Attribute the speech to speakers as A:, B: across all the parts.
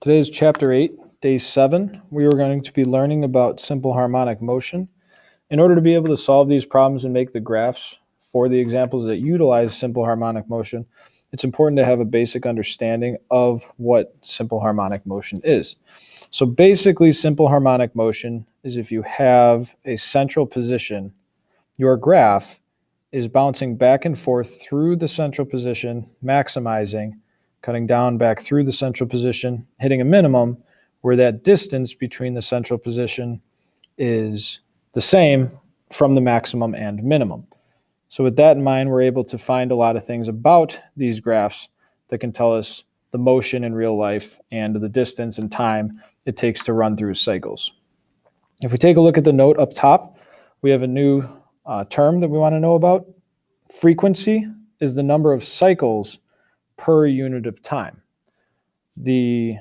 A: Today is Chapter 8, Day 7. We are going to be learning about simple harmonic motion. In order to be able to solve these problems and make the graphs for the examples that utilize simple harmonic motion, it's important to have a basic understanding of what simple harmonic motion is. So basically, simple harmonic motion is if you have a central position, your graph is bouncing back and forth through the central position, maximizing, cutting down back through the central position, hitting a minimum where that distance between the central position is the same from the maximum and minimum. So with that in mind, we're able to find a lot of things about these graphs that can tell us the motion in real life and the distance and time it takes to run through cycles. If we take a look at the note up top, we have a new term that we want to know about. Frequency is the number of cycles per unit of time. The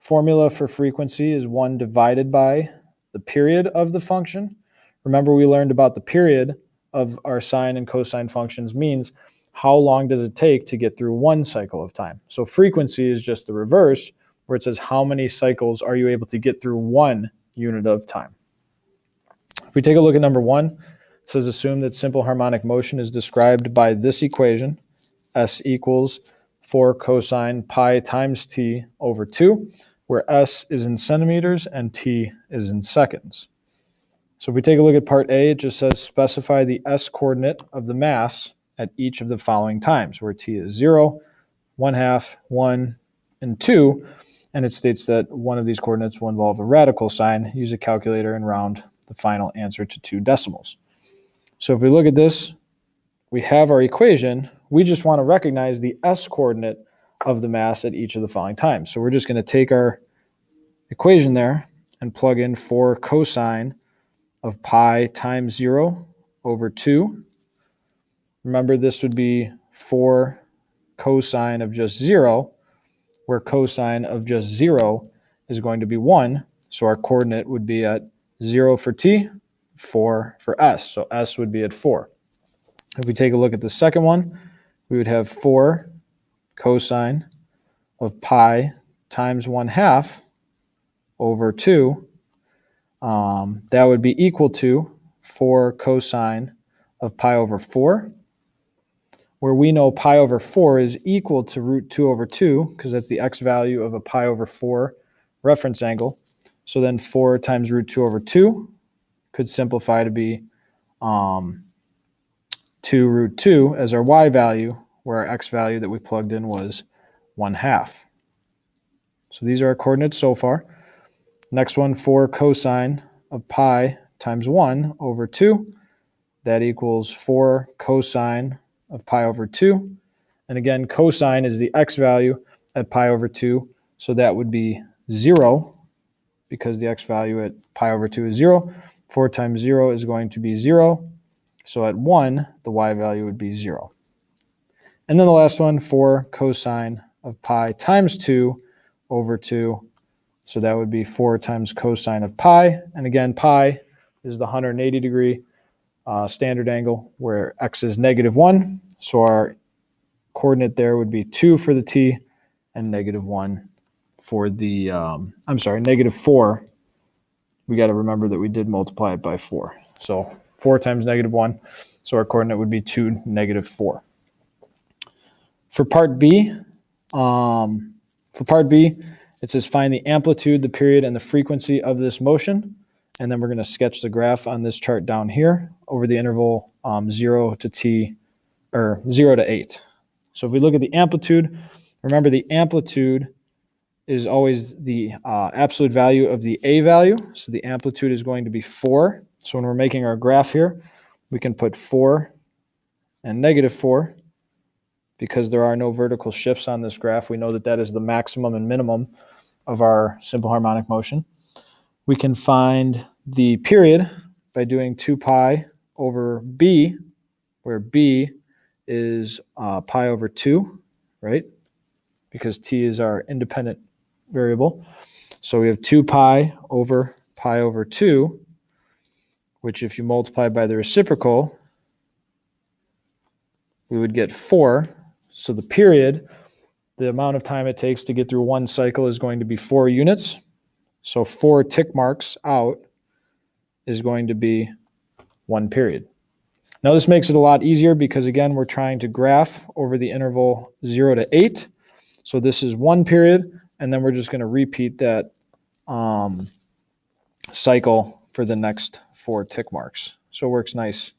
A: formula for frequency is 1 divided by the period of the function. Remember, we learned about the period of our sine and cosine functions means how long does it take to get through one cycle of time. So frequency is just the reverse, where it says how many cycles are you able to get through one unit of time. If we take a look at number 1, it says assume that simple harmonic motion is described by this equation, S equals 4 cosine pi times t over 2, where S is in centimeters and t is in seconds. So if we take a look at part A, it just says specify the S coordinate of the mass at each of the following times, where t is 0, 1/2, 1, and 2, and it states that one of these coordinates will involve a radical sign. Use a calculator and round the final answer to 2 decimals. So if we look at this, we have our equation. We just want to recognize the S coordinate of the mass at each of the following times. So we're just going to take our equation there and plug in 4 cosine of pi times 0 over 2. Remember, this would be 4 cosine of just 0, where cosine of just 0 is going to be 1. So our coordinate would be at 0 for t, 4 for s. So s would be at 4. If we take a look at the second one, we would have 4 cosine of pi times 1/2 over 2. That would be equal to 4 cosine of pi over 4, where we know pi over 4 is equal to root 2 over 2, because that's the x value of a pi over 4 reference angle. So then 4 times root 2 over 2 could simplify to be 2 root 2 as our y value, where our x value that we plugged in was 1/2. So these are our coordinates so far. Next one, 4 cosine of pi times 1 over 2. That equals 4 cosine of pi over 2. And again, cosine is the x value at pi over 2. So that would be 0, because the x value at pi over 2 is 0. 4 times 0 is going to be 0. So at 1, the y value would be 0. And then the last one, 4 cosine of pi times 2 over 2. So that would be 4 times cosine of pi. And again, pi is the 180 degree standard angle, where x is -1. So our coordinate there would be 2 for the t and -1 for the, -4. We got to remember that we did multiply it by 4. So 4 times -1. So our coordinate would be 2, -4. For part B, it says find the amplitude, the period, and the frequency of this motion. And then we're going to sketch the graph on this chart down here over the interval 0 to t, or 0 to 8. So if we look at the amplitude, remember the amplitude is always the absolute value of the a value. So the amplitude is going to be 4. So when we're making our graph here, we can put 4 and -4. Because there are no vertical shifts on this graph, we know that that is the maximum and minimum of our simple harmonic motion. We can find the period by doing 2 pi over b, where b is pi over 2, right? Because t is our independent variable. So we have 2 pi over 2, which if you multiply by the reciprocal, we would get 4. So the period the amount of time it takes to get through one cycle is going to be 4 units. So 4 tick marks out is going to be 1 period. Now this makes it a lot easier because, again, we're trying to graph over the interval 0 to 8. So this is 1 period, and then we're just going to repeat that cycle for the next 4 tick marks. So it works nice.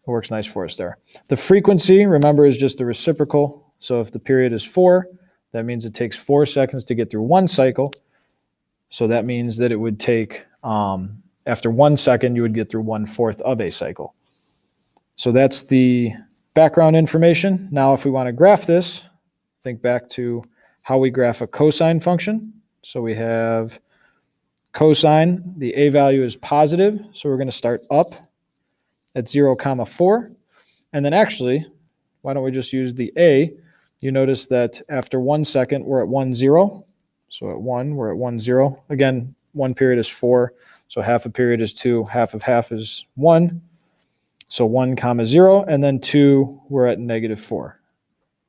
A: It works nice for us there. The frequency, remember, is just the reciprocal. So if the period is 4, that means it takes 4 seconds to get through 1 cycle. So that means that it would take, after 1 second, you would get through 1/4 of a cycle. So that's the background information. Now, if we want to graph this, think back to how we graph a cosine function. So we have cosine, the a value is positive, so we're going to start up at 0, 4. And then actually, why don't we just use the a? You notice that after 1 second, we're at 1, 0. So at 1, we're at 1, 0. Again, 1 period is 4, so half a period is 2, half of half is 1. So 1, 0, and then 2, we're at -4.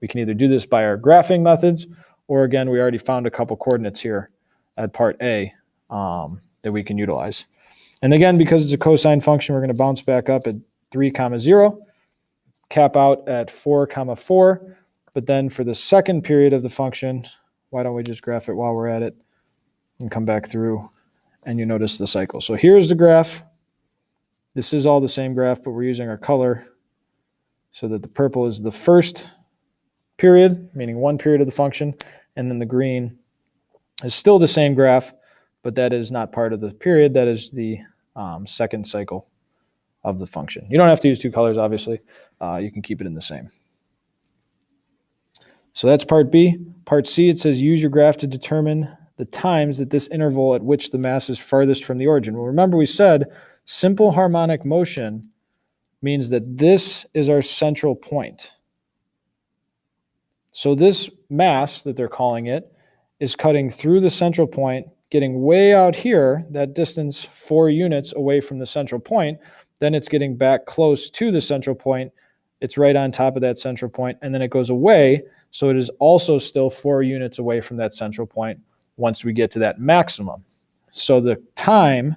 A: We can either do this by our graphing methods, or again, we already found a couple coordinates here at part A that we can utilize. And again, because it's a cosine function, we're going to bounce back up at 3, 0, cap out at 4, 4. But then for the second period of the function, why don't we just graph it while we're at it and come back through, and you notice the cycle. So here's the graph. This is all the same graph, but we're using our color so that the purple is the first period, meaning 1 period of the function, and then the green is still the same graph, but that is not part of the period. That is the second cycle of the function. You don't have to use 2 colors, obviously. You can keep it in the same. So that's part B. Part C, it says use your graph to determine the times at this interval at which the mass is farthest from the origin. Well, remember we said simple harmonic motion means that this is our central point. So this mass that they're calling it is cutting through the central point, getting way out here, that distance 4 units away from the central point. Then it's getting back close to the central point. It's right on top of that central point, and then it goes away. So it is also still 4 units away from that central point once we get to that maximum. So the times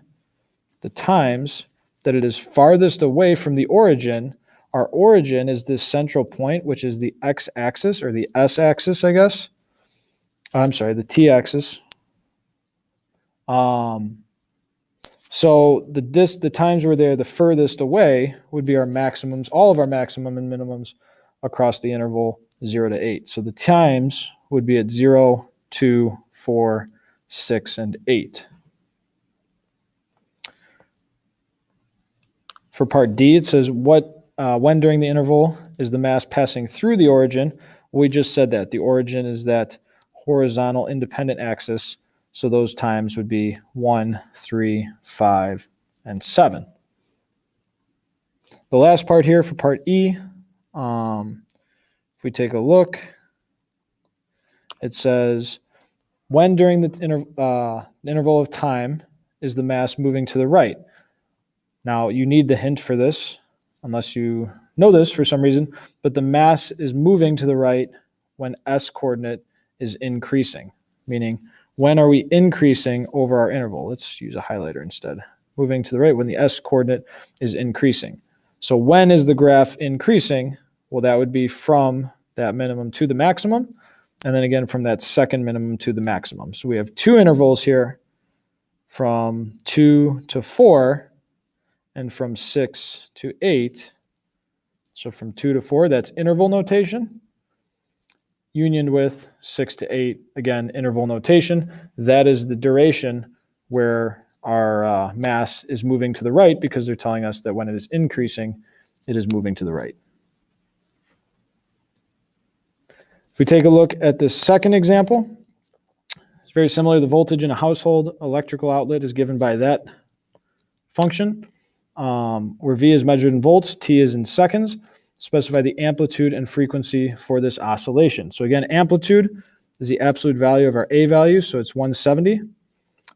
A: that it is farthest away from the origin, our origin is this central point, which is the x-axis, or the s-axis, I guess. I'm sorry, the t-axis. So the times where they're the furthest away would be our maximums, all of our maximum and minimums across the interval 0 to 8. So the times would be at 0, 2, 4, 6, and 8. For part D, it says when during the interval is the mass passing through the origin? We just said that. The origin is that horizontal independent axis. So those times would be 1, 3, 5, and 7. The last part here for part E, if we take a look, it says when during the interval of time is the mass moving to the right? Now, you need the hint for this, unless you know this for some reason, but the mass is moving to the right when S coordinate is increasing, meaning when are we increasing over our interval? Let's use a highlighter instead. Moving to the right when the S coordinate is increasing. So when is the graph increasing? Well, that would be from that minimum to the maximum, and then again from that second minimum to the maximum. So we have 2 intervals here, from 2 to 4, and from 6 to 8. So from 2 to 4, that's interval notation. Unioned with 6 to 8, again, interval notation. That is the duration where our mass is moving to the right, because they're telling us that when it is increasing, it is moving to the right. If we take a look at the second example, it's very similar. The voltage in a household electrical outlet is given by that function, where V is measured in volts, T is in seconds. Specify the amplitude and frequency for this oscillation. So again, amplitude is the absolute value of our A value, so it's 170.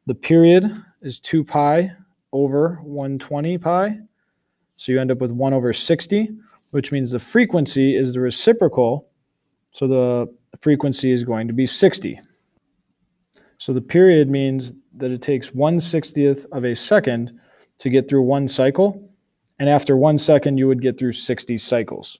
A: The period is 2 pi over 120 pi. So you end up with 1 over 60, which means the frequency is the reciprocal. So the frequency is going to be 60. So the period means that it takes 1/60th of a second to get through one cycle, and after 1 second, you would get through 60 cycles.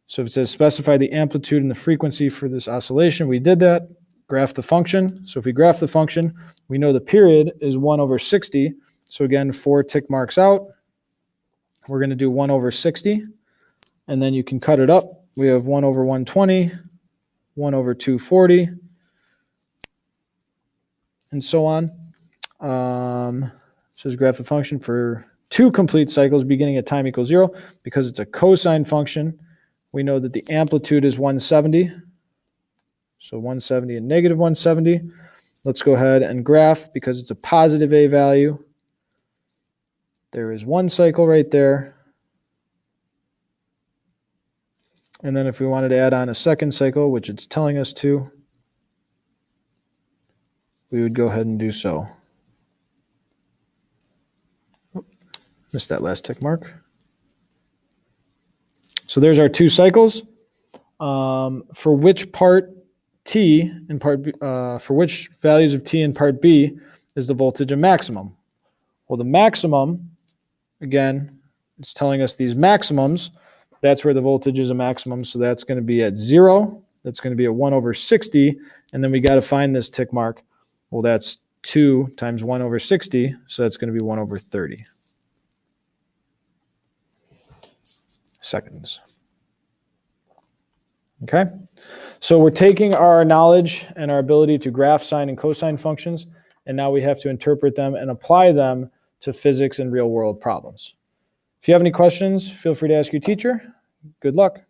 A: So if it says specify the amplitude and the frequency for this oscillation, we did that. Graph the function. So if we graph the function, we know the period is 1/60. So again, 4 tick marks out. We're going to do 1/60, and then you can cut it up. We have 1/120, 1/240, and so on. Says graph the function for 2 complete cycles beginning at time equals 0. Because it's a cosine function, we know that the amplitude is 170. So 170 and negative 170. Let's go ahead and graph because it's a positive A value. There is 1 cycle right there. And then if we wanted to add on a second cycle, which it's telling us to, we would go ahead and do so. Oh, missed that last tick mark. So there's our 2 cycles. For which part T in part B, for which values of T in part B is the voltage a maximum? Well, the maximum, again, it's telling us these maximums. That's where the voltage is a maximum. So that's going to be at 0. That's going to be at 1/60. And then we got to find this tick mark. Well, that's 2 times 1/60. So that's going to be 1/30 seconds. Okay. So we're taking our knowledge and our ability to graph sine and cosine functions, and now we have to interpret them and apply them to physics and real-world problems. If you have any questions, feel free to ask your teacher. Good luck.